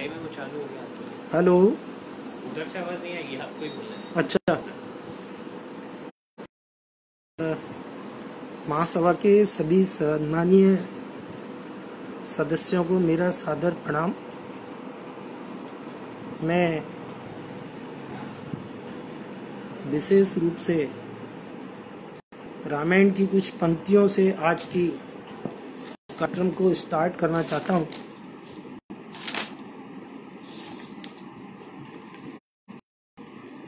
Time है वो चालू हो गया आपको। हेलो। उधर से आवाज़ नहीं आएगी, आपको ही बोलना है। अच्छा, महासभा के सभी सम्मानीय सदस्यों को मेरा सादर प्रणाम। मैं विशेष रूप से रामायण की कुछ पंक्तियों से आज की कार्यक्रम को स्टार्ट करना चाहता हूँ।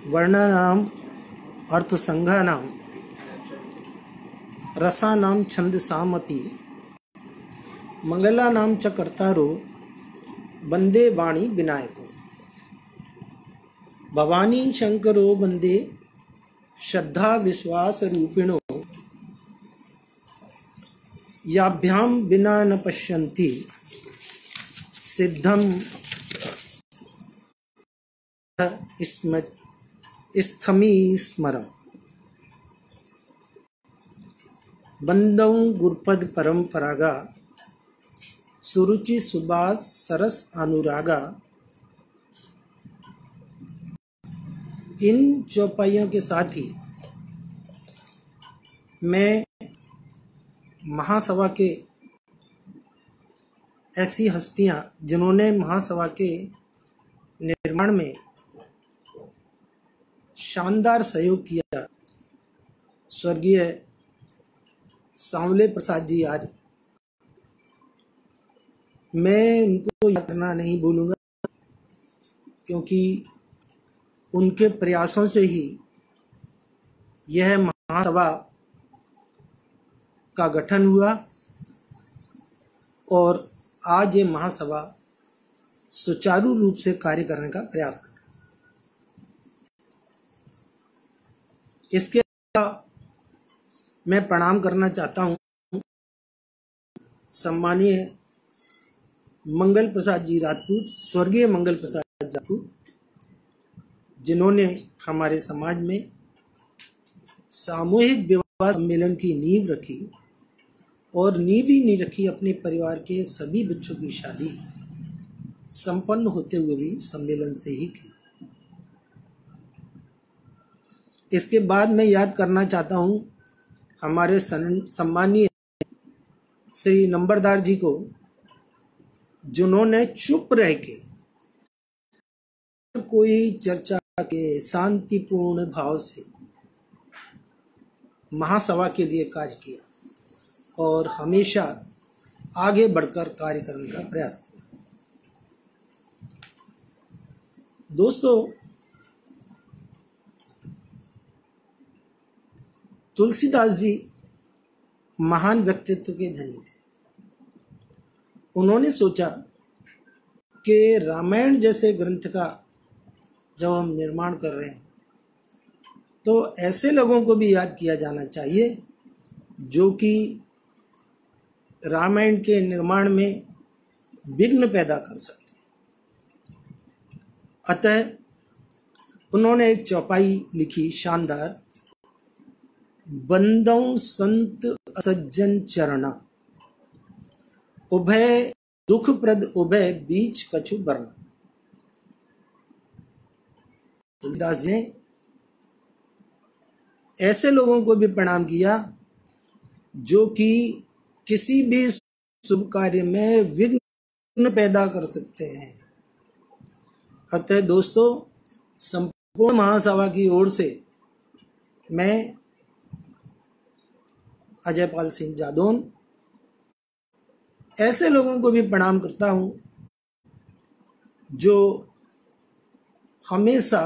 वर्णानाम अर्थसंघानाम रसानाम छंदसामपि मंगलानाम च कर्तारो वंदे वाणी विनायको भवानी शंकरो वंदे श्रद्धा विश्वास रूपिणो याभ्याम विना न पश्यन्ति सिद्धम स्थमी स्मरम बंदौ गुरुपद परंपरागा सुरुचि सुबास सरस अनुरागा। इन चौपाइयों के साथ ही मैं महासभा के ऐसी हस्तियां जिन्होंने महासभा के निर्माण में शानदार सहयोग किया, स्वर्गीय सांवले प्रसाद जी आर्य, मैं उनको याद करना नहीं भूलूंगा, क्योंकि उनके प्रयासों से ही यह महासभा का गठन हुआ और आज ये महासभा सुचारू रूप से कार्य करने का प्रयास कर। इसके अलावा मैं प्रणाम करना चाहता हूँ सम्मानीय मंगल प्रसाद जी राजपूत, स्वर्गीय मंगल प्रसाद राजपूत, जिन्होंने हमारे समाज में सामूहिक विवाह सम्मेलन की नींव रखी और नींव ही नहीं रखी, अपने परिवार के सभी बच्चों की शादी संपन्न होते हुए भी सम्मेलन से ही की। इसके बाद मैं याद करना चाहता हूँ हमारे सम्मानीय श्री नंबरदार जी को, जिन्होंने चुप रह के कोई चर्चा के शांतिपूर्ण भाव से महासभा के लिए कार्य किया और हमेशा आगे बढ़कर कार्य करने का प्रयास किया। दोस्तों, तुलसीदास जी महान व्यक्तित्व के धनी थे। उन्होंने सोचा कि रामायण जैसे ग्रंथ का जब हम निर्माण कर रहे हैं तो ऐसे लोगों को भी याद किया जाना चाहिए जो कि रामायण के निर्माण में विघ्न पैदा कर सकते हैं। अतः उन्होंने एक चौपाई लिखी शानदार, बंदौ संत असज्जन चरणा उभय दुख प्रद उभय बीच कछु बरना। तुलसीदास जी ने ऐसे लोगों को भी प्रणाम किया जो कि किसी भी शुभ कार्य में विघ्न पैदा कर सकते हैं। अतः दोस्तों, संपूर्ण महासभा की ओर से मैं अजय पाल सिंह जादौन ऐसे लोगों को भी प्रणाम करता हूं जो हमेशा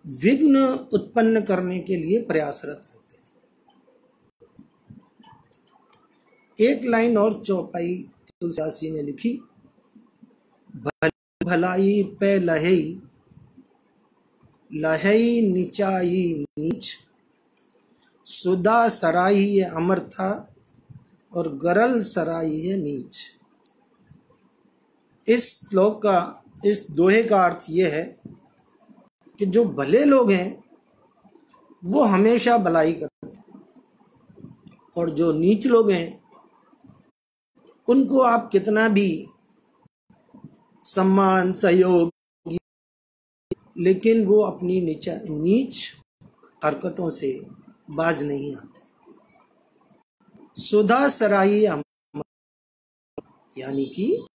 विघ्न उत्पन्न करने के लिए प्रयासरत रहते हैं। एक लाइन और चौपाई तुलसीदास जी ने लिखी, भलाई पे लहई लहई नीचाई नीच सुदा सराही ये अमर था और गरल सराही है नीच। इस श्लोक का, इस दोहे का अर्थ ये है कि जो भले लोग हैं वो हमेशा भलाई करते हैं और जो नीच लोग हैं उनको आप कितना भी सम्मान, सहयोग, लेकिन वो अपनी नीच हरकतों से बाज नहीं आते। सुधा सराही यानी कि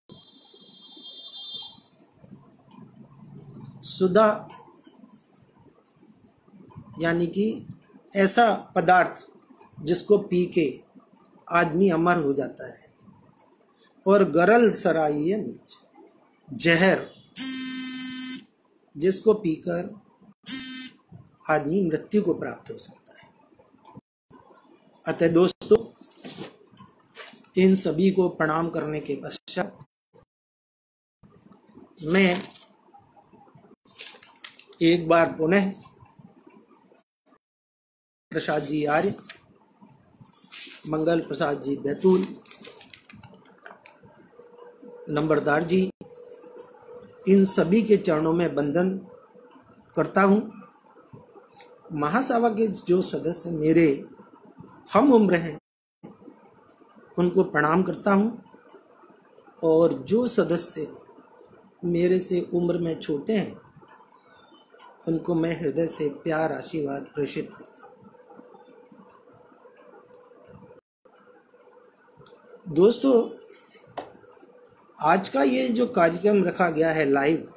सुधा यानी कि ऐसा पदार्थ जिसको पी के आदमी अमर हो जाता है, और गरल सराही है नीच, जहर जिसको पीकर आदमी मृत्यु को प्राप्त हो सकता है। अतः दोस्तों, इन सभी को प्रणाम करने के पश्चात मैं एक बार पुनः प्रसाद जी आर्य, मंगल प्रसाद जी बैतूल, नंबरदार जी, इन सभी के चरणों में वंदन करता हूँ। महासभा के जो सदस्य मेरे हम उम्र हैं उनको प्रणाम करता हूँ, और जो सदस्य मेरे से उम्र में छोटे हैं उनको मैं हृदय से प्यार आशीर्वाद प्रेषित करता हूँ। दोस्तों, आज का ये जो कार्यक्रम रखा गया है लाइव,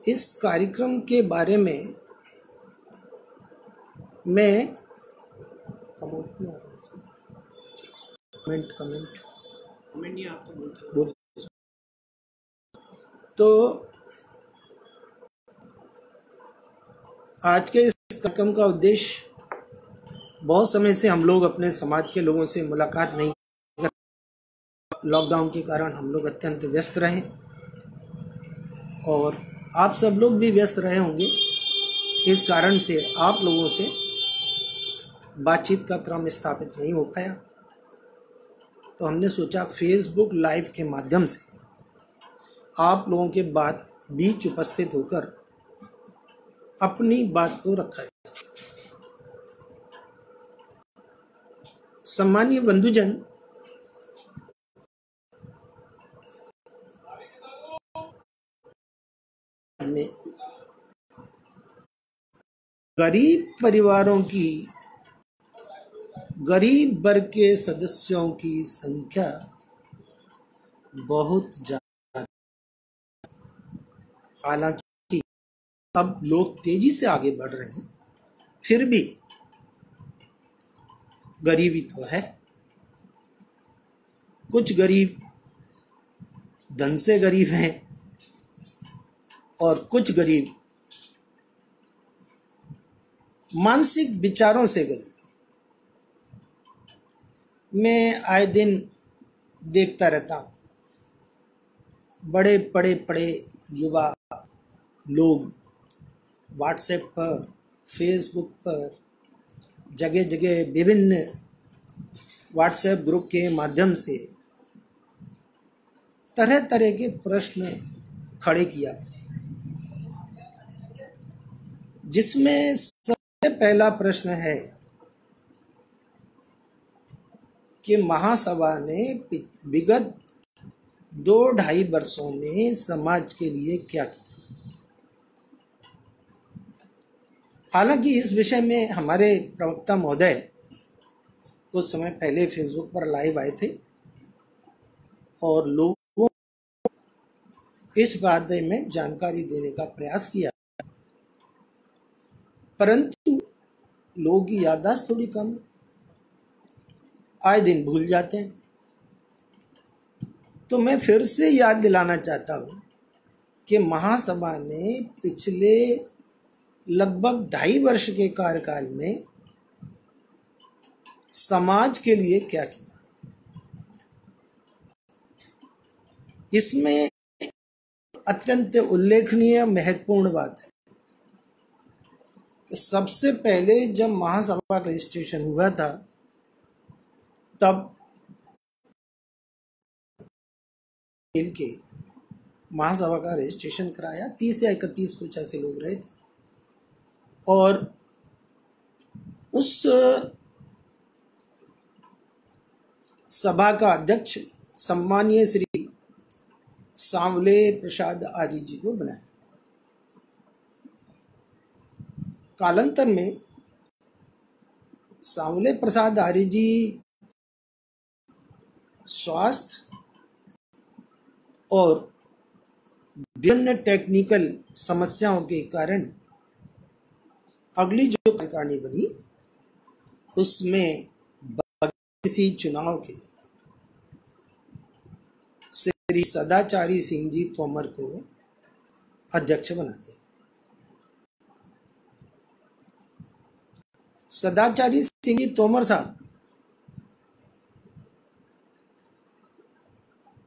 इस कार्यक्रम के बारे में मैं कमेंट नहीं, आप तो बोलते बोल तो आज के इस कार्यक्रम का उद्देश्य, बहुत समय से हम लोग अपने समाज के लोगों से मुलाकात नहीं कर, लॉकडाउन के कारण हम लोग अत्यंत व्यस्त रहे, और आप सब लोग भी व्यस्त रहे होंगे। इस कारण से आप लोगों से बातचीत का क्रम स्थापित नहीं हो पाया। तो हमने सोचा फेसबुक लाइव के माध्यम से आप लोगों के बात बीच उपस्थित होकर अपनी बात को रखा जाए। सम्मानीय बंधुजन, में गरीब परिवारों की, गरीब वर्ग के सदस्यों की संख्या बहुत ज्यादा। हालांकि अब लोग तेजी से आगे बढ़ रहे हैं, फिर भी गरीबी तो है। कुछ गरीब धन से गरीब हैं और कुछ गरीब मानसिक विचारों से गरीब। मैं आए दिन देखता रहता हूँ, बड़े बड़े बड़े युवा लोग व्हाट्सएप पर, फेसबुक पर, जगह जगह विभिन्न व्हाट्सएप ग्रुप के माध्यम से तरह तरह के प्रश्न खड़े किया करते हैं, जिसमें सबसे पहला प्रश्न है कि महासभा ने विगत 2-2.5 वर्षों में समाज के लिए क्या किया। हालांकि इस विषय में हमारे प्रवक्ता महोदय कुछ समय पहले फेसबुक पर लाइव आए थे और लोगों को इस बारे में जानकारी देने का प्रयास किया, परंतु लोगों की याददाश्त थोड़ी कम, आए दिन भूल जाते हैं। तो मैं फिर से याद दिलाना चाहता हूँ कि महासभा ने पिछले लगभग 2.5 वर्ष के कार्यकाल में समाज के लिए क्या किया। इसमें अत्यंत उल्लेखनीय महत्वपूर्ण बात है कि सबसे पहले जब महासभा का रजिस्ट्रेशन हुआ था, तब के महासभा का रजिस्ट्रेशन कराया। 30 या 31 कुछ ऐसे लोग रहे थे, और उस सभा का अध्यक्ष सम्मानीय श्री सांवले प्रसाद आर्य जी को बनाया। कालांतर में सांवले प्रसाद आर्य जी स्वास्थ्य और विभिन्न टेक्निकल समस्याओं के कारण अगली जो कार्यकारिणी बनी उसमें किसी चुनाव के श्री सदाचारी सिंह जी तोमर को अध्यक्ष बना दिया। सदाचारी सिंह जी तोमर साहब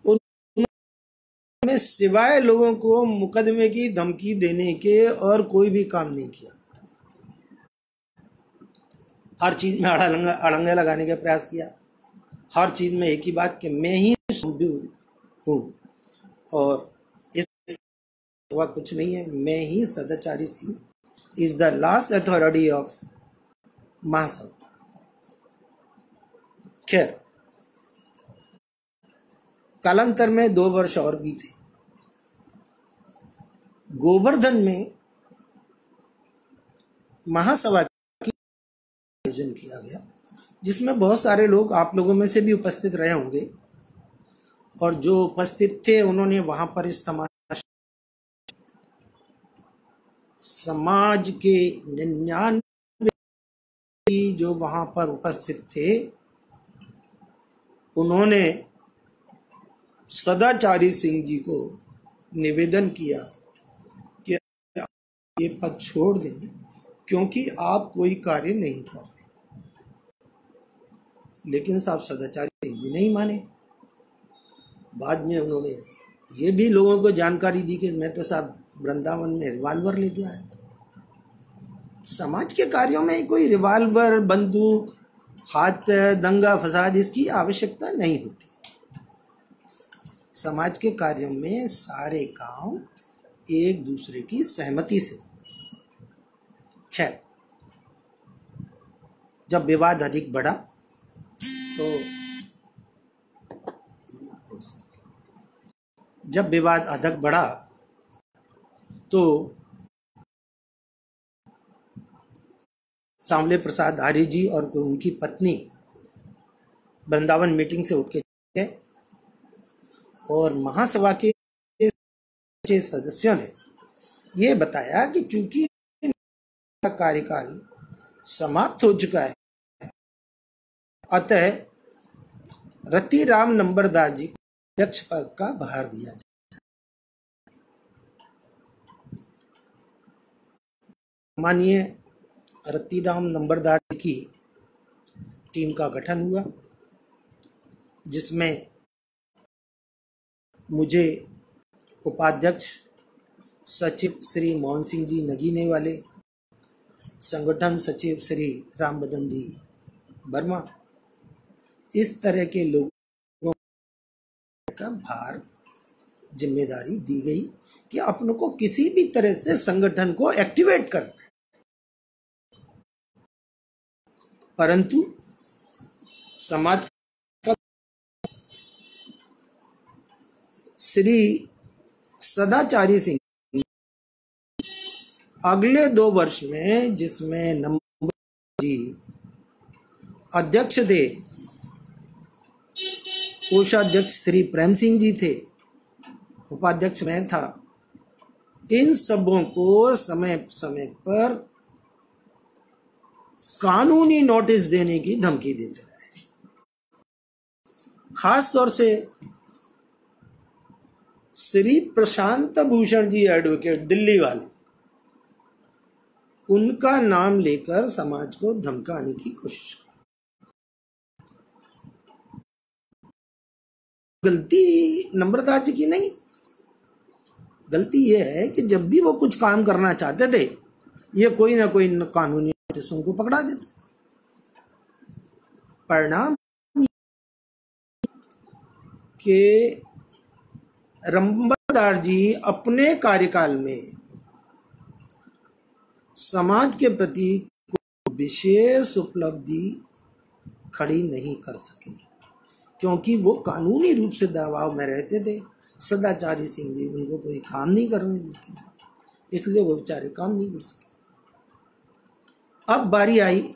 उन्होंने सिवाय लोगों को मुकदमे की धमकी देने के और कोई भी काम नहीं किया। हर चीज में अड़ंगे लगाने का प्रयास किया। हर चीज में एक ही बात कि मैं ही हूँ और इस सिवा कुछ नहीं है, मैं ही Sadachari Singh is the last authority of महासभा। खैर, कालांतर में 2 वर्ष और बीते। गोवर्धन में महासभा की आयोजन किया गया, जिसमें बहुत सारे लोग आप लोगों में से भी उपस्थित रहे होंगे, और जो उपस्थित थे उन्होंने वहां पर इस समाज के 99 जो वहां पर उपस्थित थे उन्होंने सदाचारी सिंह जी को निवेदन किया कि आप ये पद छोड़ दें क्योंकि आप कोई कार्य नहीं कर रहे। लेकिन साहब सदाचारी सिंह जी नहीं माने। बाद में उन्होंने ये भी लोगों को जानकारी दी कि मैं तो साहब वृंदावन में रिवाल्वर लेके आया। समाज के कार्यों में कोई रिवाल्वर, बंदूक, हाथ दंगा फसाद इसकी आवश्यकता नहीं होती। समाज के कार्यों में सारे काम एक दूसरे की सहमति से। खैर, जब विवाद अधिक बढ़ा तो सांवले प्रसाद आर्य जी और उनकी पत्नी वृंदावन मीटिंग से उठ के गए और महासभा के सदस्यों ने यह बताया कि चूंकि कार्यकाल समाप्त हो चुका है, अतः रतिराम नंबरदार जी को अध्यक्ष पद का भार दिया जाए। माननीय रतिराम नंबरदार की टीम का गठन हुआ, जिसमें मुझे उपाध्यक्ष सचिव श्री मोहन सिंह जी नगीने वाले, संगठन सचिव श्री राम बदन जी वर्मा, इस तरह के लोगों का भार जिम्मेदारी दी गई कि अपनों को किसी भी तरह से संगठन को एक्टिवेट कर। परंतु समाज का श्री सदाचारी सिंह अगले 2 वर्ष में, जिसमें नंबर जी अध्यक्ष थे, कोषाध्यक्ष श्री प्रेम सिंह जी थे, उपाध्यक्ष मैं था, इन सबों को समय समय पर कानूनी नोटिस देने की धमकी देते रहे। खास तौर से श्री प्रशांत भूषण जी एडवोकेट दिल्ली वाले, उनका नाम लेकर समाज को धमकाने की कोशिश की। गलती नंबरदार जी की नहीं, गलती यह है कि जब भी वो कुछ काम करना चाहते थे, ये कोई ना कोई कानूनी नोटिस उनको पकड़ा देते। परिणाम के नंबरदार जी अपने कार्यकाल में समाज के प्रति कोई विशेष उपलब्धि खड़ी नहीं कर सके, क्योंकि वो कानूनी रूप से दबाव में रहते थे। सदाचारी सिंह जी उनको कोई काम नहीं करने देते, इसलिए वो बेचारे काम नहीं कर सके। अब बारी आई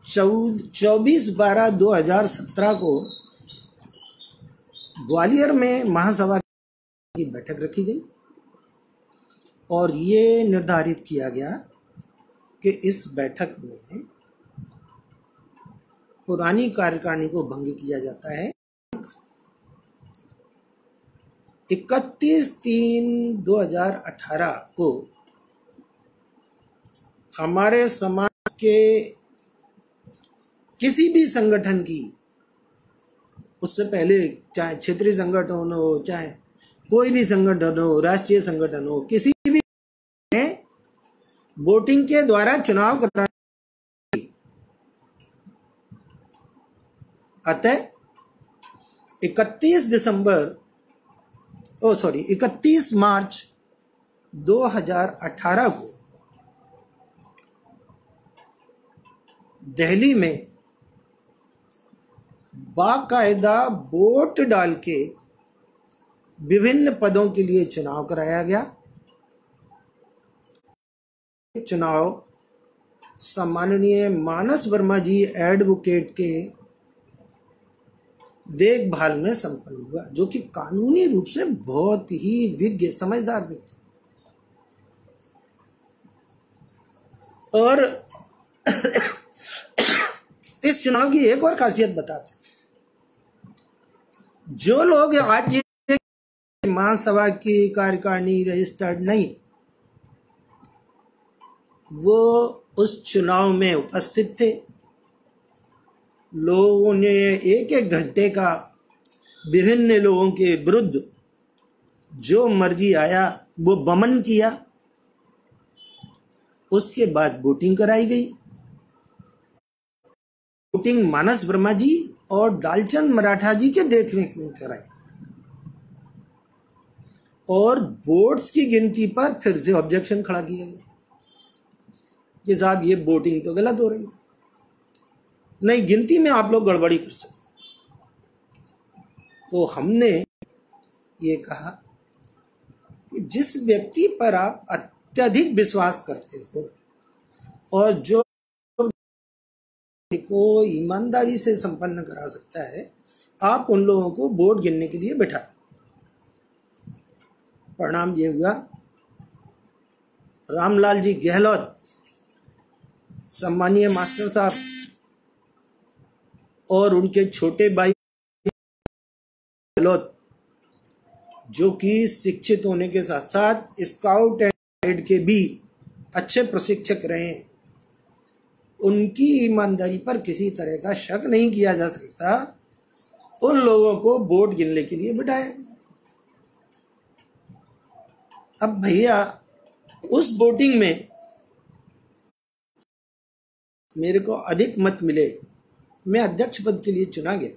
24/12/2017 को ग्वालियर में महासभा की बैठक रखी गई और ये निर्धारित किया गया कि इस बैठक में पुरानी कार्यकारिणी को भंग किया जाता है। 31/3/2018 को हमारे समाज के किसी भी संगठन की, उससे पहले चाहे क्षेत्रीय संगठन हो, चाहे कोई भी संगठन हो, राष्ट्रीय संगठन हो, किसी भी वोटिंग के द्वारा चुनाव कराना। अतः 31 मार्च 2018 को दिल्ली में बाकायदा वोट डाल के विभिन्न पदों के लिए चुनाव कराया गया। चुनाव सम्माननीय मानस वर्मा जी एडवोकेट के देखभाल में संपन्न हुआ, जो कि कानूनी रूप से बहुत ही विज्ञ समझदार व्यक्ति। और इस चुनाव की एक और खासियत बताते हैं। जो लोग आज महासभा की कार्यकारिणी रजिस्टर्ड नहीं, वो उस चुनाव में उपस्थित थे। लोगों ने 1-1 घंटे का विभिन्न लोगों के विरुद्ध जो मर्जी आया वो बमन किया। उसके बाद वोटिंग कराई गई। वोटिंग मानस वर्मा जी और डालचंद मराठा जी के देखरेख में कराई और वोट्स की गिनती पर फिर से ऑब्जेक्शन खड़ा किया गया कि साहब ये वोटिंग तो गलत हो रही है, नहीं, गिनती में आप लोग गड़बड़ी कर सकते। तो हमने ये कहा कि जिस व्यक्ति पर आप अत्यधिक विश्वास करते हो और जो को ईमानदारी से संपन्न करा सकता है, आप उन लोगों को वोट गिनने के लिए बैठा। परिणाम ये हुआ, रामलाल जी गहलोत, सम्मानीय मास्टर साहब और उनके छोटे भाई गहलोत, जो कि शिक्षित होने के साथ साथ स्काउट एंड गाइड के भी अच्छे प्रशिक्षक रहे हैं, उनकी ईमानदारी पर किसी तरह का शक नहीं किया जा सकता। उन लोगों को वोट गिनने के लिए बिठाया। अब भैया उस वोटिंग में मेरे को अधिक मत मिले, मैं अध्यक्ष पद के लिए चुना गया।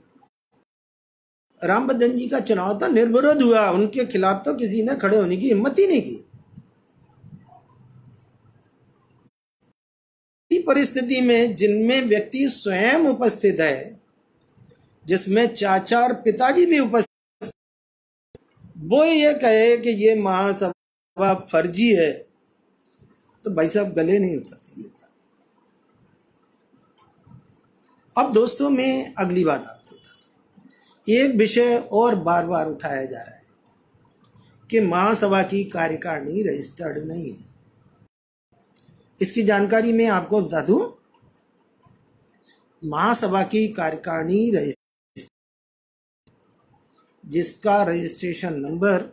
राम बदन जी का चुनाव था, निर्विरोध हुआ, उनके खिलाफ तो किसी ने खड़े होने की हिम्मत ही नहीं की। परिस्थिति में जिनमें व्यक्ति स्वयं उपस्थित है, जिसमें चाचा और पिताजी भी उपस्थित, वो ये कहे कि ये महासभा फर्जी है, तो भाई साहब गले नहीं उतरती है। अब दोस्तों, मैं अगली बात आपको बताता हूं। एक विषय और बार बार उठाया जा रहा है कि महासभा की कार्यकारिणी रजिस्टर्ड नहीं है। इसकी जानकारी मैं आपको बता दूं, महासभा की कार्यकारिणी रजिस्टर, जिसका रजिस्ट्रेशन नंबर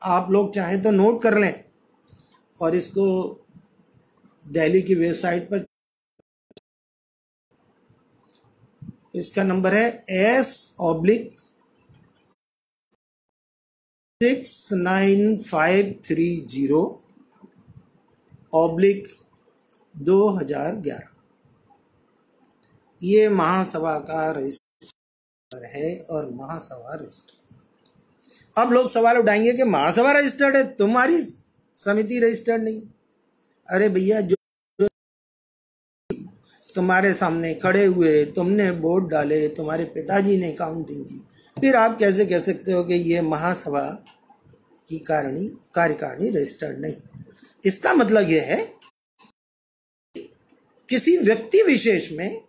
आप लोग चाहें तो नोट कर लें और इसको दिल्ली की वेबसाइट पर, इसका नंबर है S/6530/2011। ये महासभा का रजिस्टर है और महासभा रजिस्टर। अब लोग सवाल उठाएंगे कि महासभा रजिस्टर्ड है, तुम्हारी समिति रजिस्टर्ड नहीं। अरे भैया, जो तुम्हारे सामने खड़े हुए, तुमने वोट डाले, तुम्हारे पिताजी ने काउंटिंग की, फिर आप कैसे कह सकते हो कि ये महासभा की कार्यकारिणी रजिस्टर्ड नहीं? इसका मतलब यह है किसी व्यक्ति विशेष में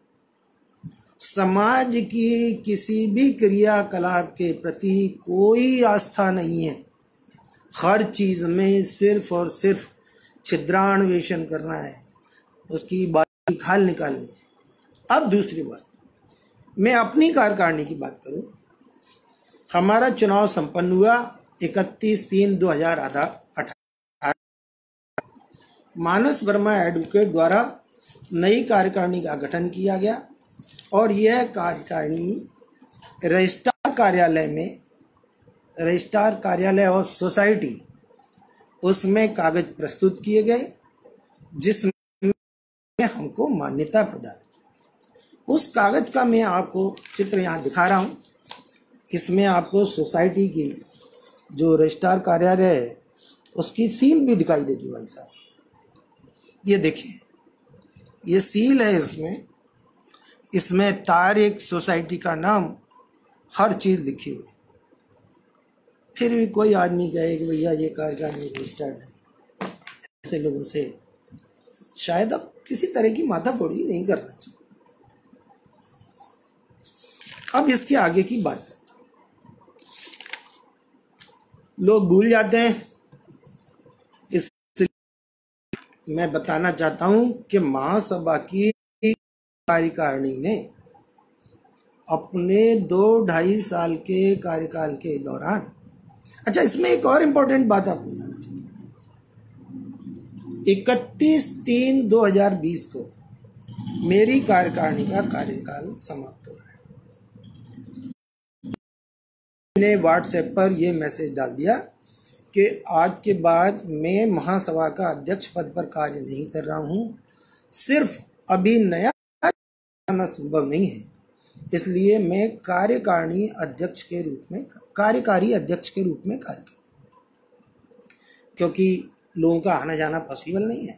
समाज की किसी भी क्रियाकलाप के प्रति कोई आस्था नहीं है। हर चीज में सिर्फ और सिर्फ छिद्रान्वेषण करना है, उसकी बाकी खाल निकालनी है। अब दूसरी बात, मैं अपनी कार्यकारिणी की बात करूं। हमारा चुनाव संपन्न हुआ 31/3/2018। मानस वर्मा एडवोकेट द्वारा नई कार्यकारिणी का गठन किया गया और यह कार्यकारिणी रजिस्ट्रार कार्यालय ऑफ सोसाइटी, उसमें कागज प्रस्तुत किए गए जिसमें हमको मान्यता प्रदान की। उस कागज का मैं आपको चित्र यहाँ दिखा रहा हूँ। इसमें आपको सोसाइटी की जो रजिस्ट्रार कार्यालय है उसकी सील भी दिखाई देगी भाई साहब। ये देखिए, ये सील है। इसमें तारीख, सोसाइटी का नाम, हर चीज लिखी हुई। फिर भी कोई आदमी कहे कि भैया ये कार्यकारिणी रजिस्टर्ड है, ऐसे लोगों से शायद अब किसी तरह की माथाफोड़ी नहीं करना चाहिए। अब इसके आगे की बात करते हैं। लोग भूल जाते हैं, इसलिए मैं बताना चाहता हूं कि महासभा की कार्यकारिणी ने अपने 2-2.5 साल के कार्यकाल के दौरान, अच्छा इसमें एक और इम्पोर्टेंट बात आपको बताना चाहता हूँ। 31/3/2020 को मेरी कार्यकारिणी का कार्यकाल समाप्त हो रहा है। मैंने व्हाट्सएप पर यह मैसेज डाल दिया कि आज के बाद मैं महासभा का अध्यक्ष पद पर कार्य नहीं कर रहा हूं। सिर्फ अभी नया करना संभव नहीं है, इसलिए मैं कार्यकारी अध्यक्ष के रूप में कार्य करूं, क्योंकि लोगों का आना जाना पॉसिबल नहीं है।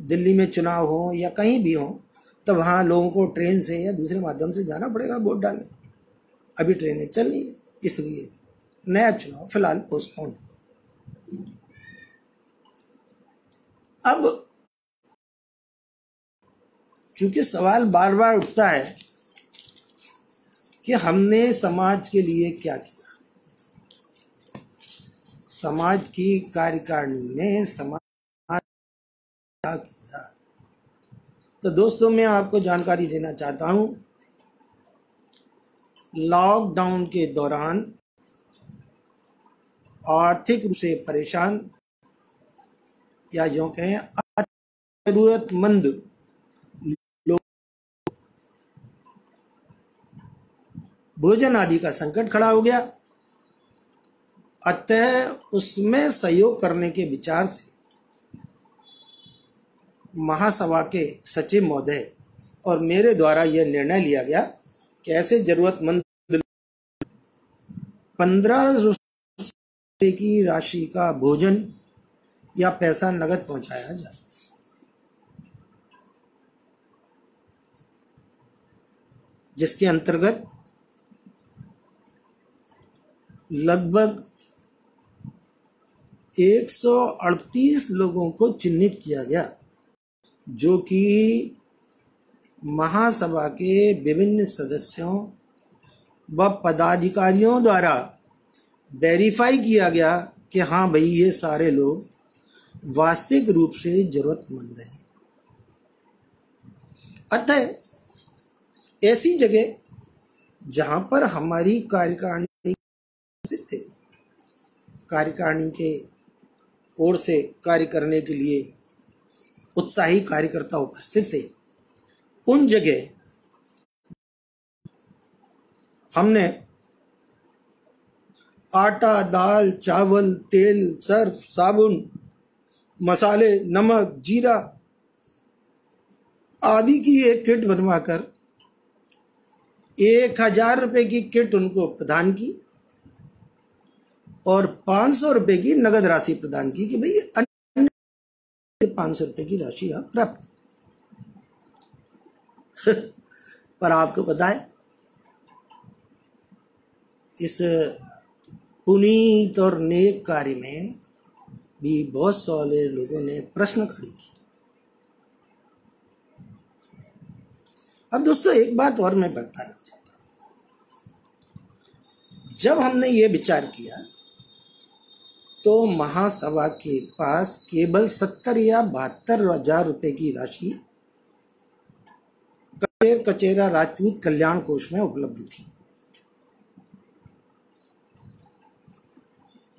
दिल्ली में चुनाव हो या कहीं भी हो तो वहाँ लोगों को ट्रेन से या दूसरे माध्यम से जाना पड़ेगा वोट डालने। अभी ट्रेनें चल नहीं रही, इसलिए नया चुनाव फिलहाल पोस्टपोन। अब चूंकि सवाल बार बार उठता है कि हमने समाज के लिए क्या किया, समाज की कार्यकारिणी ने समाज क्या किया, तो दोस्तों मैं आपको जानकारी देना चाहता हूं। लॉकडाउन के दौरान आर्थिक रूप से परेशान या यूं कहें जरूरतमंद लोग, भोजन आदि का संकट खड़ा हो गया। अतः उसमें सहयोग करने के विचार से महासभा के सचिव महोदय और मेरे द्वारा यह निर्णय लिया गया कि ऐसे जरूरतमंद 15 की राशि का भोजन या पैसा नगद पहुंचाया जाए। जिसके अंतर्गत लगभग 138 लोगों को चिन्हित किया गया, जो कि महासभा के विभिन्न सदस्यों व पदाधिकारियों द्वारा वेरीफाई किया गया कि हाँ भाई ये सारे लोग वास्तविक रूप से जरूरतमंद हैं। अतः ऐसी जगह जहां पर हमारी कार्यकारिणी थे, कार्यकारिणी के ओर से कार्य करने के लिए उत्साही कार्यकर्ता उपस्थित थे, उन जगह हमने आटा, दाल, चावल, तेल, सर्फ, साबुन, मसाले, नमक, जीरा आदि की एक किट बनवाकर 1000 रुपए की किट उनको प्रदान की और 500 रुपए की नगद राशि प्रदान की कि भाई अन्य 500 रुपए की राशि आप प्राप्त। पर आपको पता है इस पुनीत और नेक कार्य में भी बहुत सारे लोगों ने प्रश्न खड़े किए। अब दोस्तों एक बात और मैं बताना चाहता हूं। जब हमने ये विचार किया तो महासभा के पास केवल 70 या 72,000 रुपए की राशि कचेरा राजपूत कल्याण कोष में उपलब्ध थी।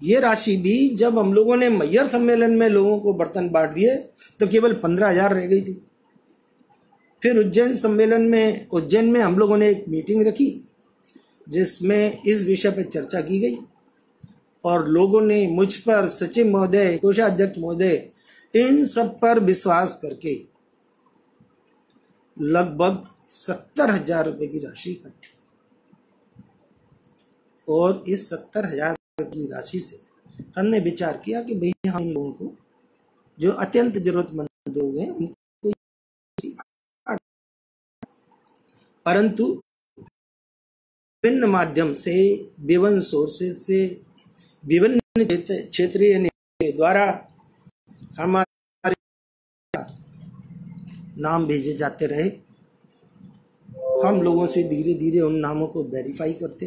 ये राशि भी जब हम लोगों ने मैयर सम्मेलन में लोगों को बर्तन बांट दिए तो केवल 15,000 रह गई थी। फिर उज्जैन में हम लोगों ने एक मीटिंग रखी जिसमें इस विषय पर चर्चा की गई और लोगों ने मुझ पर, सचिव महोदय, कोषाध्यक्ष महोदय, इन सब पर विश्वास करके लगभग 70,000 रुपए की राशि इकट्ठी। और इस 70,000 की राशि से हमने विचार किया कि भाई हम इन लोगों को जो अत्यंत जरूरतमंद लोग हैं उनको, परंतु विभिन्न माध्यम से, विभिन्न सोर्सेज से, विभिन्न क्षेत्रीय नेताओं द्वारा हमारे नाम भेजे जाते रहे। हम लोगों से धीरे धीरे उन नामों को वेरीफाई करते।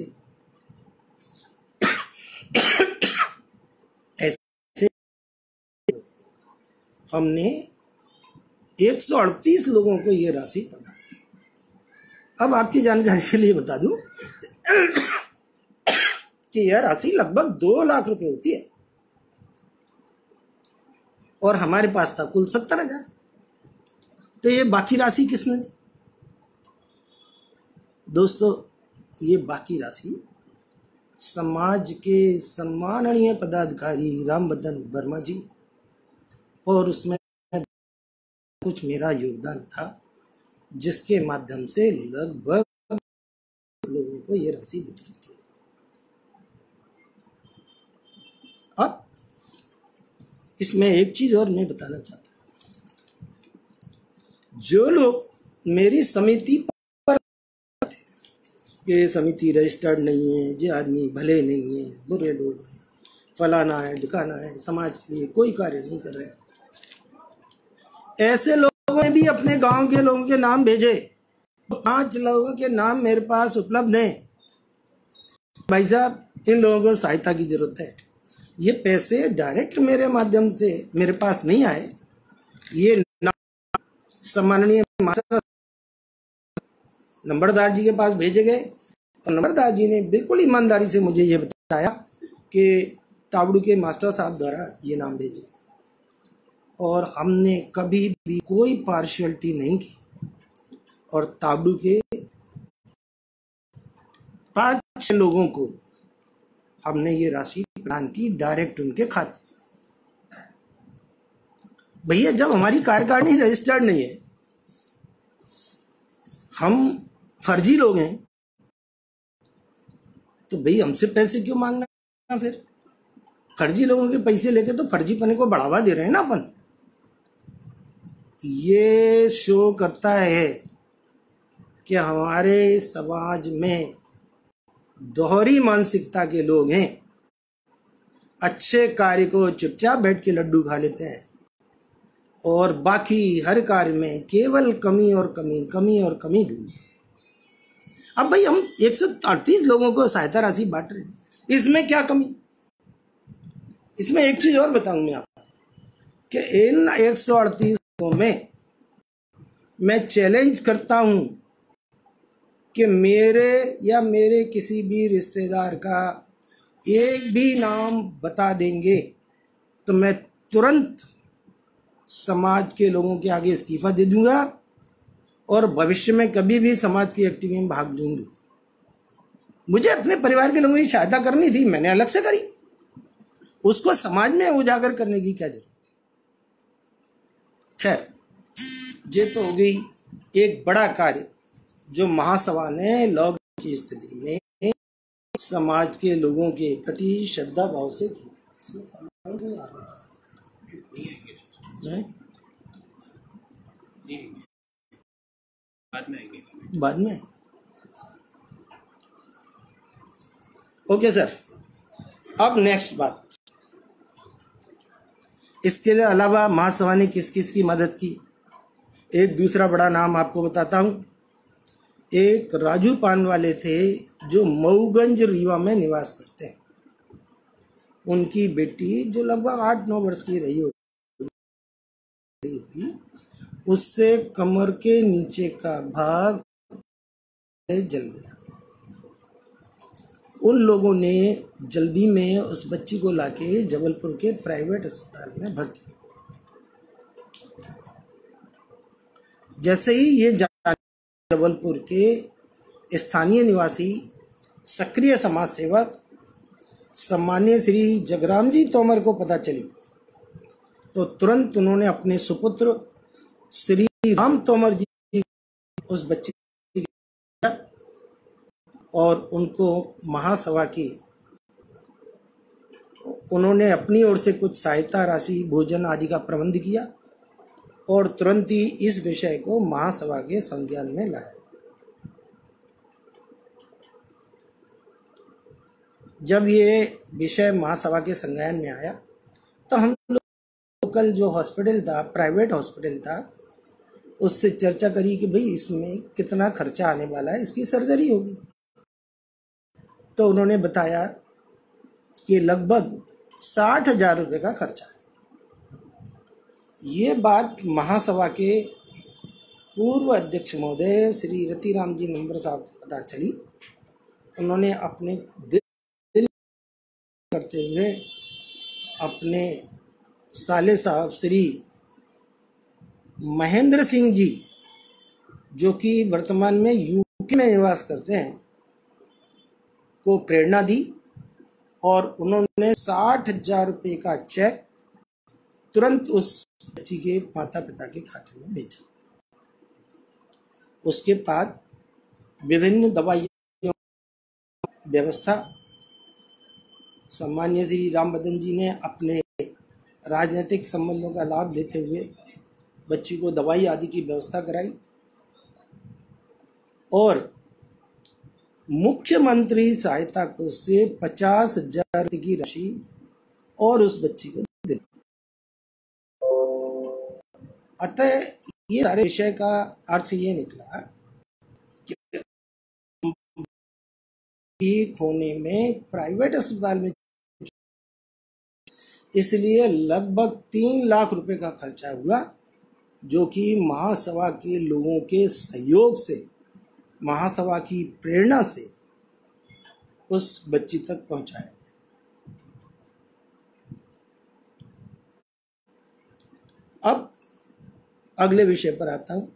ऐसे हमने 138 लोगों को ये राशि प्रदान। अब आपकी जानकारी के लिए बता दूं कि यह राशि लगभग 2 लाख रुपए होती है और हमारे पास था कुल 70,000। तो ये बाकी राशि किसने दी? दोस्तों, ये बाकी राशि समाज के सम्माननीय पदाधिकारी रामबदन वर्मा जी, और उसमें कुछ मेरा योगदान था जिसके माध्यम से लगभग लोगों को ये राशि वितरित की। अब इसमें एक चीज और मैं बताना चाहता हूं। जो लोग मेरी समिति पर, ये समिति रजिस्टर्ड नहीं है, ये आदमी भले नहीं है, बुरे लोग हैं, फलाना है, ढिकाना है, समाज के लिए कोई कार्य नहीं कर रहे, ऐसे लोगों ने भी अपने गांव के लोगों के नाम भेजे। 5 लोगों के नाम मेरे पास उपलब्ध हैं। भाई साहब, इन लोगों को सहायता की जरूरत है। ये पैसे डायरेक्ट मेरे माध्यम से मेरे पास नहीं आए, ये सम्माननीय नंबरदार जी के पास भेजे गए और नंबरदार जी ने बिल्कुल ईमानदारी से मुझे ये बताया कि तावड़ू के मास्टर साहब द्वारा ये नाम भेजे, और हमने कभी भी कोई पार्शियलिटी नहीं की और तावड़ू के 5 लोगों को हमने ये राशि प्रदान की डायरेक्ट उनके खाते। भैया, जब हमारी कार्यकारिणी रजिस्टर्ड नहीं है, हम फर्जी लोग हैं, तो भाई हमसे पैसे क्यों मांगना? फिर फर्जी लोगों के पैसे लेके तो फर्जीपने को बढ़ावा दे रहे हैं ना अपन। ये शो करता है कि हमारे समाज में दोहरी मानसिकता के लोग हैं। अच्छे कार्य को चुपचाप बैठ के लड्डू खा लेते हैं और बाकी हर कार्य में केवल कमी और कमी, कमी और कमी ढूंढते हैं। अब भाई हम 138 लोगों को सहायता राशि बांट रहे हैं, इसमें क्या कमी? इसमें एक चीज और बताऊं मैं आपको कि इन 138 में मैं चैलेंज करता हूं कि मेरे या मेरे किसी भी रिश्तेदार का एक भी नाम बता देंगे तो मैं तुरंत समाज के लोगों के आगे इस्तीफा दे दूंगा और भविष्य में कभी भी समाज की एक्टिविटी में भाग दूंगा। मुझे अपने परिवार के लोगों की सहायता करनी थी, मैंने अलग से करी, उसको समाज में उजागर करने की क्या जरूरत है? खैर, ये तो हो गई एक बड़ा कार्य जो महासभा ने लॉकडाउन की स्थिति में समाज के लोगों के प्रति श्रद्धा भाव से की। इसमें comment नहीं आ रहा नहीं आएंगे, है? नहीं आएंगे, बाद में आएंगे। बाद में। ओके सर, अब नेक्स्ट बात, इसके अलावा महासभा ने किस किस की मदद की। एक दूसरा बड़ा नाम आपको बताता हूं। एक राजू पान वाले थे जो मऊगंज रीवा में निवास करते हैं। उनकी बेटी जो लगभग 8-9 वर्ष की रही होगी, उससे कमर के नीचे का भाग जल गया। उन लोगों ने जल्दी में उस बच्ची को लाके जबलपुर के प्राइवेट अस्पताल में भर्ती किया। जैसे ही ये जबलपुर के स्थानीय निवासी सक्रिय समाज सेवक सम्मान्य श्री जगराम जी तोमर को पता चली, तो तुरंत उन्होंने अपने सुपुत्र श्री राम तोमर जी उस बच्चे और उनको महासभा की उन्होंने अपनी ओर से कुछ सहायता राशि, भोजन आदि का प्रबंध किया और तुरंत ही इस विषय को महासभा के संज्ञान में लाया। जब ये विषय महासभा के संज्ञान में आया तो हम लोकल जो हॉस्पिटल था, प्राइवेट हॉस्पिटल था, उससे चर्चा करी कि भाई इसमें कितना खर्चा आने वाला है, इसकी सर्जरी होगी। तो उन्होंने बताया कि लगभग 60,000 रुपये का खर्चा है। ये बात महासभा के पूर्व अध्यक्ष महोदय श्री रतिराम जी नंबर साहब को पता चली। उन्होंने अपने दिल करते हुए अपने साले साहब श्री महेंद्र सिंह जी, जो कि वर्तमान में यूके में निवास करते हैं, को प्रेरणा दी और उन्होंने 60,000 रुपये का चेक तुरंत उस बच्ची के माता पिता के खाते में भेजा। उसके बाद विभिन्न दवाइयों व्यवस्था सम्मान्य श्री राम बदन जी ने अपने राजनीतिक संबंधों का लाभ लेते हुए बच्ची को दवाई आदि की व्यवस्था कराई और मुख्यमंत्री सहायता कोष से 50,000 की राशि और उस बच्ची को दी। अतः ये सारे विषय का अर्थ ये निकला कि ठीक होने में प्राइवेट अस्पताल में इसलिए लगभग 3 लाख रुपए का खर्चा हुआ, जो कि महासभा के लोगों के सहयोग से, महासभा की प्रेरणा से उस बच्ची तक पहुंचाया। अब अगले विषय पर आता हूं।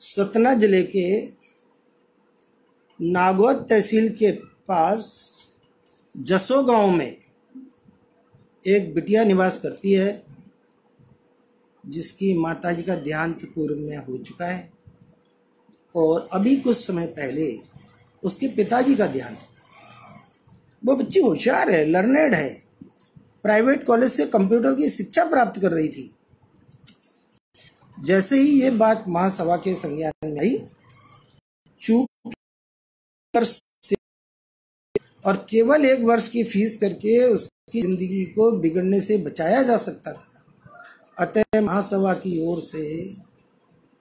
सतना जिले के नागौद तहसील के पास जसो गांव में एक बिटिया निवास करती है, जिसकी माताजी का देहांत पूर्व में हो चुका है और अभी कुछ समय पहले उसके पिताजी का देहांत। वो बच्ची होशियार है, लर्नेड है, प्राइवेट कॉलेज से कंप्यूटर की शिक्षा प्राप्त कर रही थी। जैसे ही ये बात महासभा के संज्ञान में आई, चूक और केवल 1 वर्ष की फीस करके उसकी जिंदगी को बिगड़ने से बचाया जा सकता था। अतः महासभा की ओर से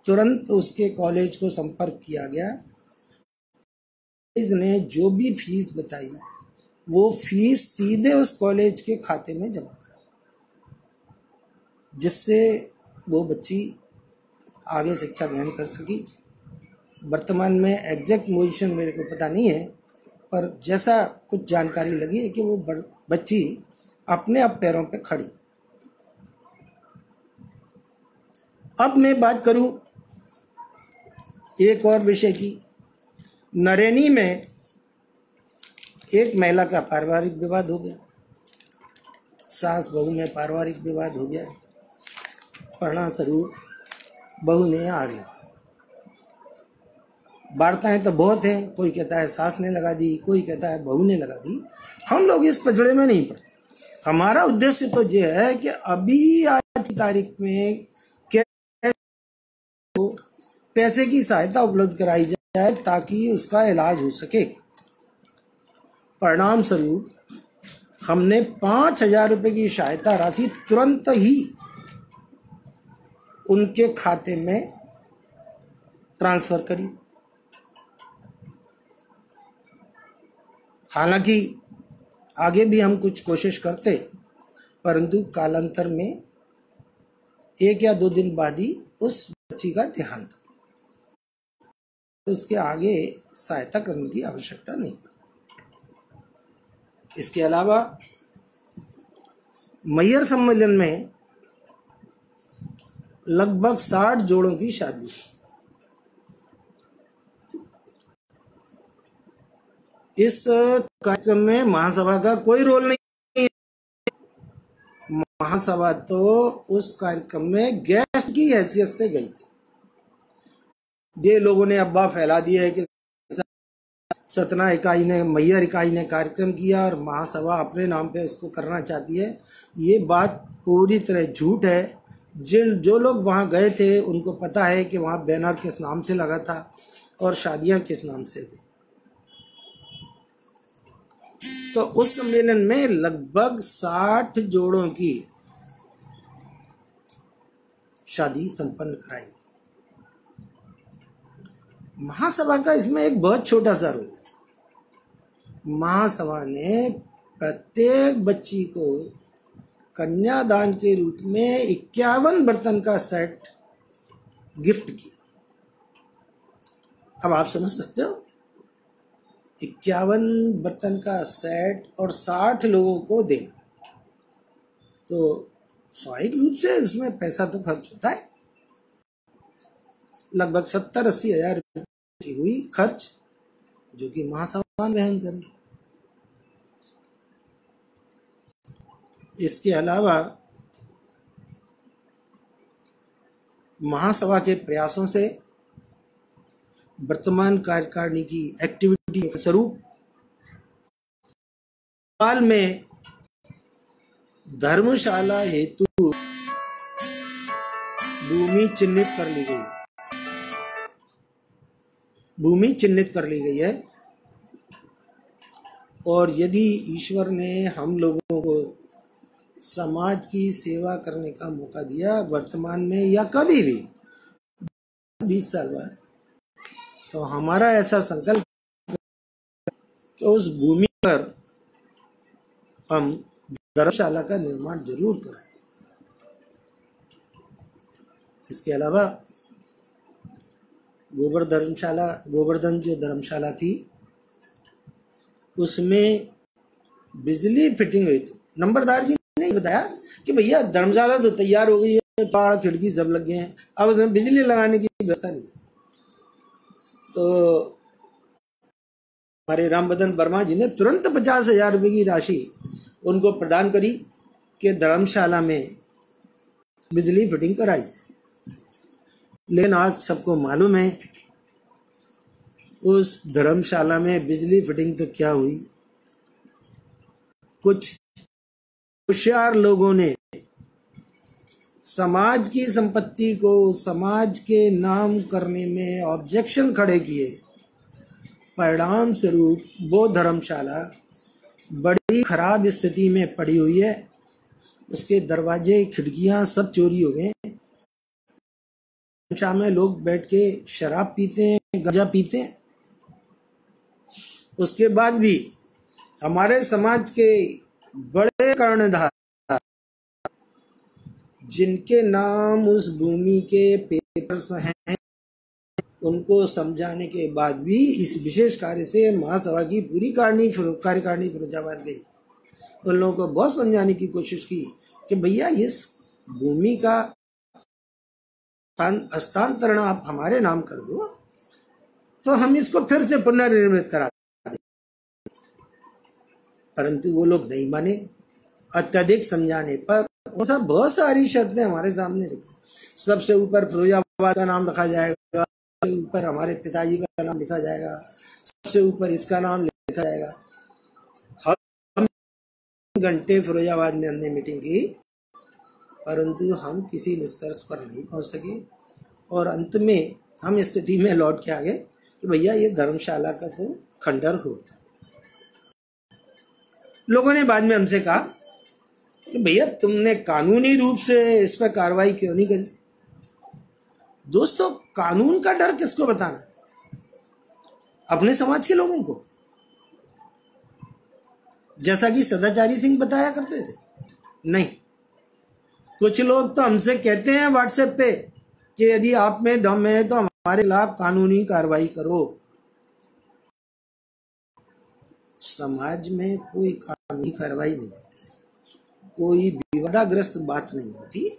तुरंत उसके कॉलेज को संपर्क किया गया। कॉलेज ने जो भी फीस बताई वो फीस सीधे उस कॉलेज के खाते में जमा करा, जिससे वो बच्ची आगे शिक्षा ग्रहण कर सकी। वर्तमान में एग्जैक्ट पोजीशन मेरे को पता नहीं है, पर जैसा कुछ जानकारी लगी है कि वो बच्ची अपने आप पैरों पे खड़ी। अब मैं बात करूं एक और विषय की। नरेनी में एक महिला का पारिवारिक विवाद हो गया, सास बहू में पारिवारिक विवाद हो गया। परिणाम स्वरूप बहू ने आग लगा। वार्ताएं तो बहुत हैं, कोई कहता है सास ने लगा दी, कोई कहता है बहू ने लगा दी। हम लोग इस पचड़े में नहीं पड़ते। हमारा उद्देश्य तो ये है कि अभी आज की तारीख में पैसे की सहायता उपलब्ध कराई जाए ताकि उसका इलाज हो सके। परिणाम स्वरूप हमने 5,000 रुपये की सहायता राशि तुरंत ही उनके खाते में ट्रांसफर करी। हालांकि आगे भी हम कुछ कोशिश करते, परंतु कालांतर में 1 या 2 दिन बाद ही उस बच्ची का देहांत, उसके आगे सहायता करने की आवश्यकता नहीं। इसके अलावा मैहर सम्मेलन में लगभग 60 जोड़ों की शादी। इस कार्यक्रम में महासभा का कोई रोल नहीं। महासभा तो उस कार्यक्रम में गेस्ट की हैसियत से गई थी। ये लोगों ने अफवाह फैला दी है कि सतना इकाई ने, मैहर इकाई ने कार्यक्रम किया और महासभा अपने नाम पे उसको करना चाहती है। ये बात पूरी तरह झूठ है। जो लोग वहाँ गए थे उनको पता है कि वहाँ बैनर किस नाम से लगा था और शादियाँ किस नाम से हुई। तो उस सम्मेलन में लगभग 60 जोड़ों की शादी संपन्न कराई। महासभा का इसमें एक बहुत छोटा सा रोल। महासभा ने प्रत्येक बच्ची को कन्यादान के रूप में 51 बर्तन का सेट गिफ्ट किया। अब आप समझ सकते हो, 51 बर्तन का सेट और 60 लोगों को देना, तो स्वाभाविक रूप से इसमें पैसा तो खर्च होता है। लगभग 70-80 हजार रुपये हुई खर्च, जो कि महासभा ने वहन करी। इसके अलावा महासभा के प्रयासों से वर्तमान कार्यकारिणी की एक्टिविटी स्वरूप हाल में धर्मशाला हेतु भूमि चिन्हित कर ली गई। भूमि चिन्हित कर ली गई है और यदि ईश्वर ने हम लोगों को समाज की सेवा करने का मौका दिया वर्तमान में या कभी भी 20 साल बाद, तो हमारा ऐसा संकल्प कि उस भूमि पर हम धर्मशाला का निर्माण जरूर करें। इसके अलावा गोवर्धन जो धर्मशाला थी उसमें बिजली फिटिंग हुई थी। नंबरदार जी ने बताया कि भैया धर्मशाला तो तैयार हो गई है, पाड़ खिड़की सब लग गए हैं, अब उसमें बिजली लगाने की व्यवस्था नहीं। तो हमारे रामबदन वर्मा जी ने तुरंत 50,000 रुपये की राशि उनको प्रदान करी कि धर्मशाला में बिजली फिटिंग कराई जाए। लेकिन आज सबको मालूम है उस धर्मशाला में बिजली फिटिंग तो क्या हुई, कुछ होशियार लोगों ने समाज की संपत्ति को समाज के नाम करने में ऑब्जेक्शन खड़े किए। परिणाम स्वरूप वो धर्मशाला बड़ी खराब स्थिति में पड़ी हुई है। उसके दरवाजे खिड़कियां सब चोरी हो गए। धर्मशाला में लोग बैठ के शराब पीते हैं, गांजा पीते हैं। उसके बाद भी हमारे समाज के बड़े कर्णधार जिनके नाम उस भूमि के पेपर्स हैं, उनको समझाने के बाद भी इस विशेष कार्य से महासभा की पूरी कार्यकारिणी फिरोजाबाद गई। उन लोगों को बहुत समझाने की कोशिश की कि भैया इस भूमि का हस्तांतरण आप हमारे नाम कर दो तो हम इसको फिर से पुनर्निर्मित करा दें। परंतु वो लोग नहीं माने। अत्यधिक समझाने पर बहुत सारी शर्तें हमारे सामने रखी। सबसे ऊपर फिरोजाबाद का नाम रखा जाएगा, ऊपर हमारे पिताजी का नाम लिखा जाएगा, सबसे ऊपर इसका नाम लिखा जाएगा। हम घंटे फिरोजाबाद में हमने मीटिंग की, परंतु हम किसी निष्कर्ष पर नहीं पहुंच सके और अंत में हम इस स्थिति में लौट के आ गए कि भैया ये धर्मशाला का तो खंडर हो। लोगों ने बाद में हमसे कहा कि भैया तुमने कानूनी रूप से इस पर कार्रवाई क्यों नहीं करी। दोस्तों, कानून का डर किसको बताना? अपने समाज के लोगों को, जैसा कि सदाचारी सिंह बताया करते थे। नहीं, कुछ लोग तो हमसे कहते हैं व्हाट्सएप पे कि यदि आप में दम है तो हमारे खिलाफ कानूनी कार्रवाई करो। समाज में कोई कानूनी कार्रवाई नहीं होती, कोई विवादाग्रस्त बात नहीं होती।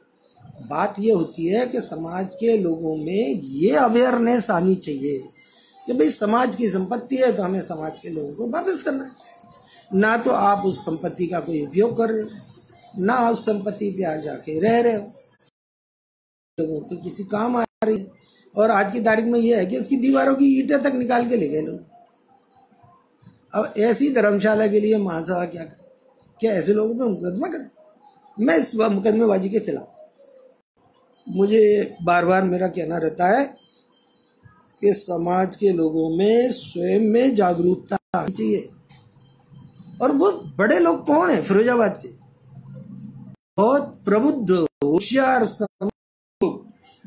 बात ये होती है कि समाज के लोगों में ये अवेयरनेस आनी चाहिए कि भाई समाज की संपत्ति है तो हमें समाज के लोगों को वापस करना है। ना तो आप उस संपत्ति का कोई उपयोग कर रहे हो, ना उस संपत्ति पे आ जाके रह रहे हो, लोगों को किसी काम आ रही है। और आज की तारीख में यह है कि इसकी दीवारों की ईंटें तक निकाल के ले गए लोग। अब ऐसी धर्मशाला के लिए महासभा क्या करे? क्या ऐसे लोगों पे मुकदमा करे? मैं इस मुकदमेबाजी के खिलाफ। मुझे बार बार मेरा कहना रहता है कि समाज के लोगों में स्वयं में जागरूकता आनी चाहिए। और वो बड़े लोग कौन है फिरोजाबाद के? बहुत प्रबुद्ध, होशियार,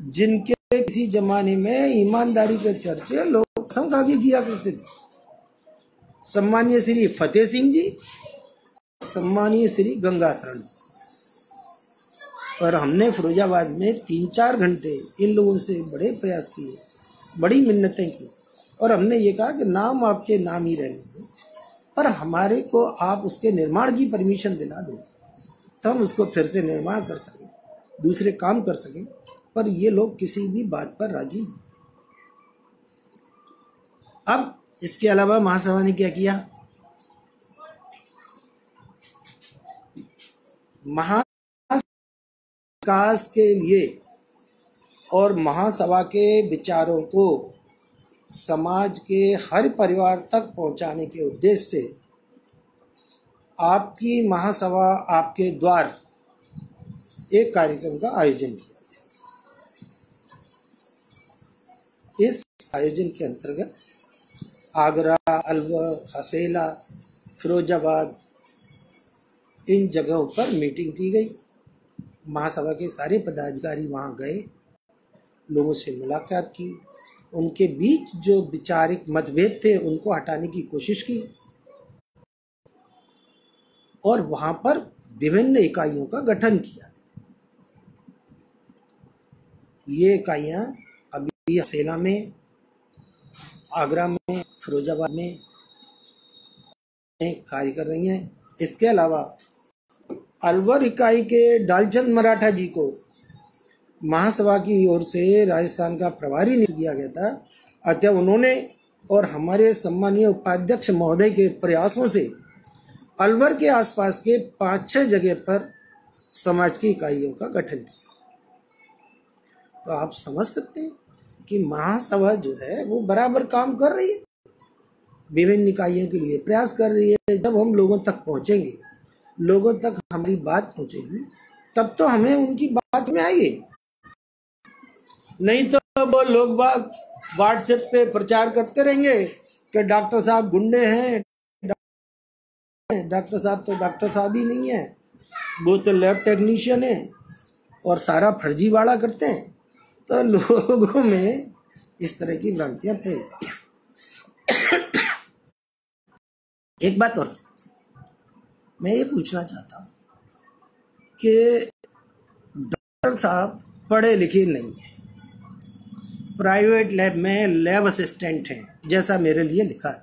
जिनके किसी जमाने में ईमानदारी के चर्चे लोग कसम खा के किया करते थे। सम्मानीय श्री फतेह सिंह जी, सम्मानीय श्री गंगा शरण जी। और हमने फिरोजाबाद में 3-4 घंटे इन लोगों से बड़े प्रयास किए, बड़ी मिन्नतें की, और हमने ये कहा कि नाम आपके नाम ही रहने दो, पर हमारे को आप उसके निर्माण की परमिशन दिला दो तो हम उसको फिर से निर्माण कर सकें, दूसरे काम कर सकें। पर ये लोग किसी भी बात पर राजी नहीं। अब इसके अलावा महासभा ने क्या किया? विकास के लिए और महासभा के विचारों को समाज के हर परिवार तक पहुंचाने के उद्देश्य से आपकी महासभा आपके द्वार एक कार्यक्रम का आयोजन किया। इस आयोजन के अंतर्गत आगरा, अलवर, हसेला, फिरोजाबाद, इन जगहों पर मीटिंग की गई। महासभा के सारे पदाधिकारी वहां गए, लोगों से मुलाकात की, उनके बीच जो विचारिक मतभेद थे उनको हटाने की कोशिश की और वहां पर विभिन्न इकाइयों का गठन किया। ये इकाइयां अभी हसेला में, आगरा में, फिरोजाबाद में कार्य कर रही हैं। इसके अलावा अलवर इकाई के डालचंद मराठा जी को महासभा की ओर से राजस्थान का प्रभारी नियुक्त किया गया था। अतः उन्होंने और हमारे सम्मानीय उपाध्यक्ष महोदय के प्रयासों से अलवर के आसपास के 5-6 जगह पर समाज की इकाइयों का गठन किया। तो आप समझ सकते हैं कि महासभा जो है वो बराबर काम कर रही है, विभिन्न इकाइयों के लिए प्रयास कर रही है। जब हम लोगों तक पहुंचेंगे, लोगों तक हमारी बात पहुंचेगी, तब तो हमें उनकी बात में आएगी। नहीं तो वो लोग बाग व्हाट्सएप पे प्रचार करते रहेंगे कि डॉक्टर साहब गुंडे हैं, डॉक्टर साहब तो डॉक्टर साहब ही नहीं है, वो तो लैब टेक्नीशियन है, और सारा फर्जीवाड़ा करते हैं। तो लोगों में इस तरह की भ्रांतियां फैल जाती। एक बात और मैं ये पूछना चाहता हूँ कि डॉक्टर साहब पढ़े लिखे नहीं, प्राइवेट लैब में लैब असिस्टेंट हैं, जैसा मेरे लिए लिखा है,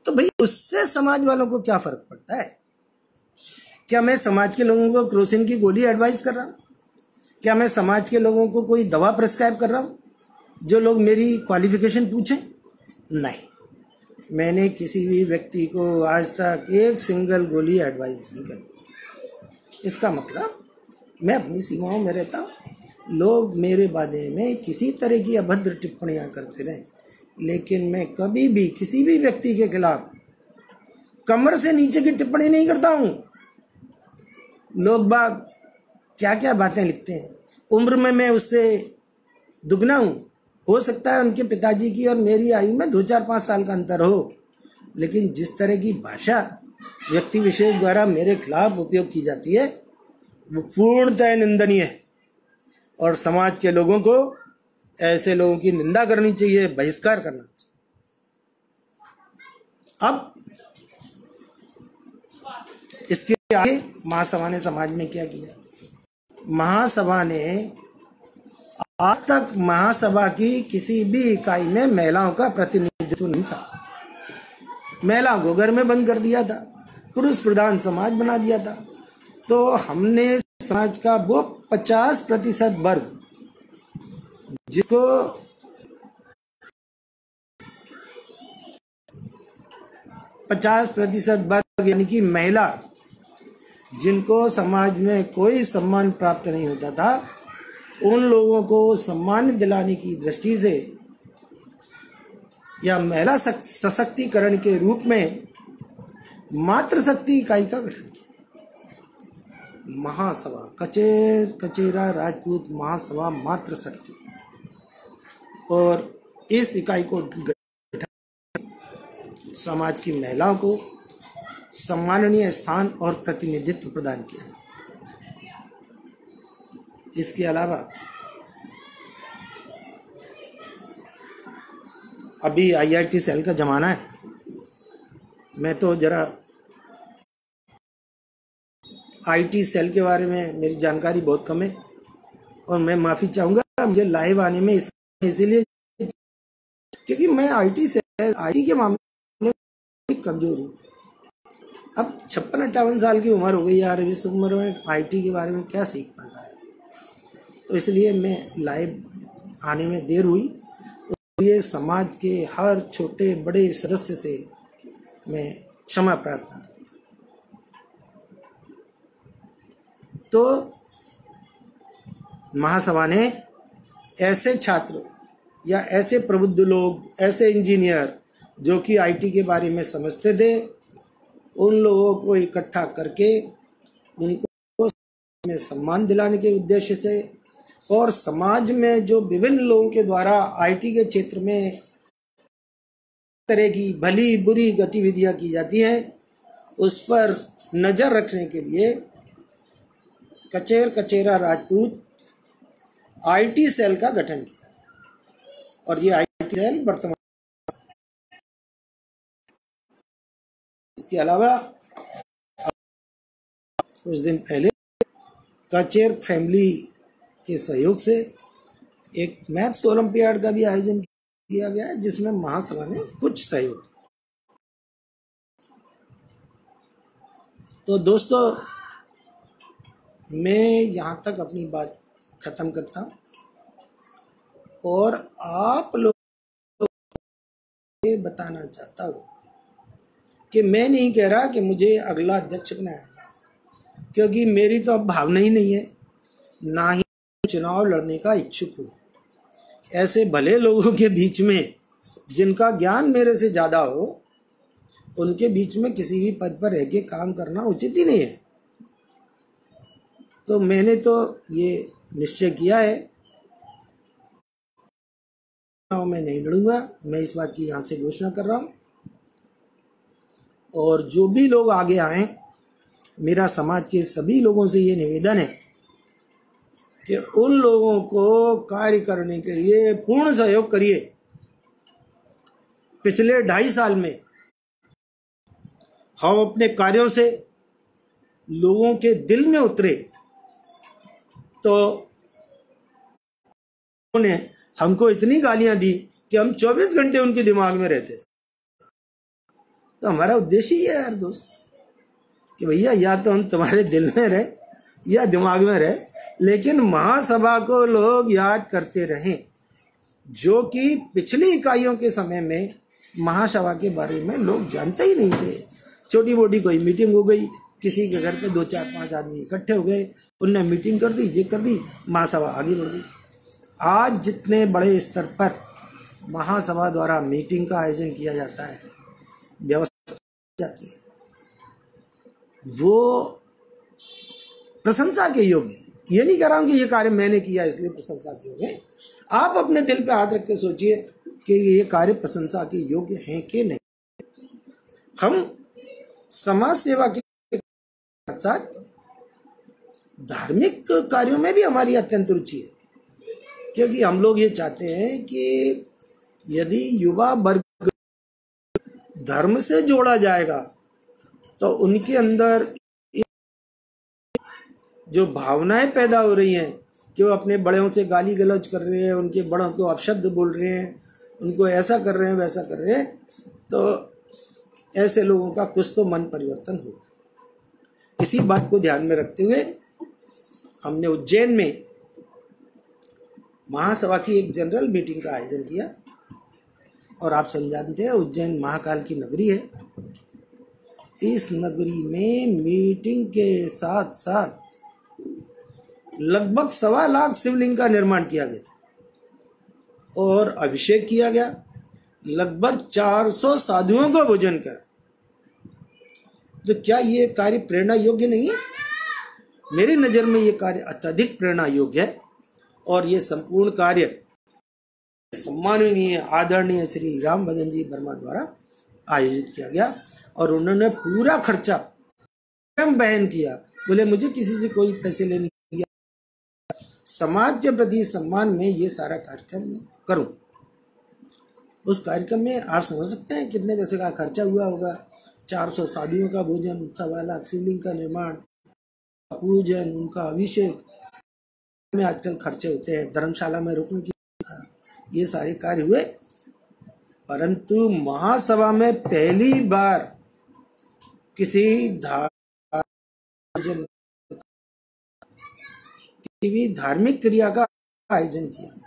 तो भाई उससे समाज वालों को क्या फर्क पड़ता है? क्या मैं समाज के लोगों को क्रोसिन की गोली एडवाइस कर रहा हूँ? क्या मैं समाज के लोगों को कोई दवा प्रिस्क्राइब कर रहा हूँ जो लोग मेरी क्वालिफिकेशन पूछें? नहीं, मैंने किसी भी व्यक्ति को आज तक एक सिंगल गोली एडवाइस नहीं करी। इसका मतलब मैं अपनी सीमाओं में रहता हूँ, लोग मेरे बारे में किसी तरह की अभद्र टिप्पणियां करते रहे, लेकिन मैं कभी भी किसी भी व्यक्ति के खिलाफ कमर से नीचे की टिप्पणी नहीं करता हूं। लोग बाग क्या क्या बातें लिखते हैं। उम्र में मैं उससे दुगना हूं, हो सकता है उनके पिताजी की और मेरी आयु में 2-4-5 साल का अंतर हो, लेकिन जिस तरह की भाषा व्यक्ति विशेष द्वारा मेरे खिलाफ उपयोग की जाती है वो पूर्णतः निंदनीय है और समाज के लोगों को ऐसे लोगों की निंदा करनी चाहिए, बहिष्कार करना चाहिए। अब इसके आगे महासभा ने समाज में क्या किया? महासभा ने आज तक महासभा की किसी भी इकाई में महिलाओं का प्रतिनिधित्व नहीं था। महिलाओं को घर में बंद कर दिया था, पुरुष प्रधान समाज बना दिया था। तो हमने समाज का वो 50% वर्ग जिसको 50% वर्ग यानी कि महिला जिनको समाज में कोई सम्मान प्राप्त नहीं होता था, उन लोगों को सम्मान दिलाने की दृष्टि से या महिला सशक्तिकरण के रूप में मातृशक्ति इकाई का गठन किया। महासभा कचेरा राजपूत महासभा मातृशक्ति, और इस इकाई को समाज की महिलाओं को सम्माननीय स्थान और प्रतिनिधित्व प्रदान किया। इसके अलावा अभी IIT सेल का जमाना है। मैं तो जरा IT सेल के बारे में मेरी जानकारी बहुत कम है और मैं माफ़ी चाहूँगा मुझे लाइव आने में इसीलिए क्योंकि मैं IT के मामले में कमज़ोर हूँ। अब 56-58 साल की उम्र हो गई यार, इस उम्र में IT के बारे में क्या सीख पाता है, तो इसलिए मैं लाइव आने में देर हुई। तो ये समाज के हर छोटे बड़े सदस्य से मैं क्षमा प्रार्थना करता हूँ। तो महासभा ने ऐसे छात्र या ऐसे प्रबुद्ध लोग, ऐसे इंजीनियर जो कि IT के बारे में समझते थे, उन लोगों को इकट्ठा करके उनको में सम्मान दिलाने के उद्देश्य से और समाज में जो विभिन्न लोगों के द्वारा IT के क्षेत्र में तरह की भली बुरी गतिविधियां की जाती हैं उस पर नज़र रखने के लिए कचेरा राजपूत IT सेल का गठन किया। और ये IT सेल वर्तमान, इसके अलावा कुछ दिन पहले कचेर फैमिली के सहयोग से एक मैथ्स ओलंपियाड का भी आयोजन किया गया है जिसमें महासभा ने कुछ सहयोग किया। तो दोस्तों, मैं यहाँ तक अपनी बात खत्म करता हूँ और आप लोग ये बताना चाहता हूँ कि मैं नहीं कह रहा कि मुझे अगला अध्यक्ष बनाया है, क्योंकि मेरी तो अब भावना ही नहीं है, ना ही चुनाव लड़ने का इच्छुक हूँ। ऐसे भले लोगों के बीच में जिनका ज्ञान मेरे से ज़्यादा हो, उनके बीच में किसी भी पद पर रह के काम करना उचित ही नहीं है। तो मैंने तो ये निश्चय किया है मैं नहीं लड़ूंगा। मैं इस बात की यहाँ से घोषणा कर रहा हूँ। और जो भी लोग आगे आए, मेरा समाज के सभी लोगों से ये निवेदन है कि उन लोगों को कार्य करने के लिए पूर्ण सहयोग करिए। पिछले 2.5 साल में हम अपने कार्यों से लोगों के दिल में उतरे, तो उन्होंने हमको इतनी गालियां दी कि हम 24 घंटे उनके दिमाग में रहते थे। तो हमारा उद्देश्य ये है यार दोस्त कि भैया या तो हम तुम्हारे दिल में रहे या दिमाग में रहे, लेकिन महासभा को लोग याद करते रहें, जो कि पिछली इकाइयों के समय में महासभा के बारे में लोग जानते ही नहीं थे। छोटी मोटी कोई मीटिंग हो गई, किसी के घर पे 2-4-5 आदमी इकट्ठे हो गए, उनने मीटिंग कर दी, ये कर दी, महासभा आगे बढ़ गई। आज जितने बड़े स्तर पर महासभा द्वारा मीटिंग का आयोजन किया जाता है, व्यवस्था जाती है, वो प्रशंसा के योग्य है। ये नहीं कह रहा हूं कि ये कार्य मैंने किया इसलिए प्रशंसा के योग्य है। आप अपने दिल पे हाथ रख के सोचिए कि ये कार्य प्रशंसा के योग्य हैं कि नहीं। हम समाज सेवा के साथ साथ धार्मिक कार्यों में भी हमारी अत्यंत रुचि है, क्योंकि हम लोग ये चाहते हैं कि यदि युवा वर्ग धर्म से जोड़ा जाएगा तो उनके अंदर जो भावनाएं पैदा हो रही हैं कि वो अपने बड़ों से गाली गलौज कर रहे हैं, उनके बड़ों को अपशब्द बोल रहे हैं, उनको ऐसा कर रहे हैं, वैसा कर रहे हैं, तो ऐसे लोगों का कुछ तो मन परिवर्तन होगा। इसी बात को ध्यान में रखते हुए हमने उज्जैन में महासभा की एक जनरल मीटिंग का आयोजन किया। और आप समझाते हैं उज्जैन महाकाल की नगरी है। इस नगरी में मीटिंग के साथ साथ लगभग 1.25 लाख शिवलिंग का निर्माण किया गया और अभिषेक किया गया। लगभग 400 साधुओं को भोजन कर। तो क्या ये कार्य प्रेरणा योग्य नहीं है? मेरी नजर में ये कार्य अत्यधिक प्रेरणा योग्य है और ये संपूर्ण कार्य सम्माननीय आदरणीय श्री राम भदन जी वर्मा द्वारा आयोजित किया गया और उन्होंने पूरा खर्चा स्वयं वहन किया। बोले मुझे किसी से कोई पैसे लेने की, समाज के प्रति सम्मान में ये सारा कार्यक्रम मैं करूं। उस कार्यक्रम में आप समझ सकते हैं कितने पैसे का खर्चा हुआ होगा। 400 साधुओं का भोजन, 1.25 लाख शिवलिंग का निर्माण, पूजन, उनका अभिषेक में आजकल खर्चे होते हैं, धर्मशाला में रुकने की, ये सारे कार्य हुए। परंतु महासभा में पहली बार किसी भी धार्मिक क्रिया का आयोजन किया।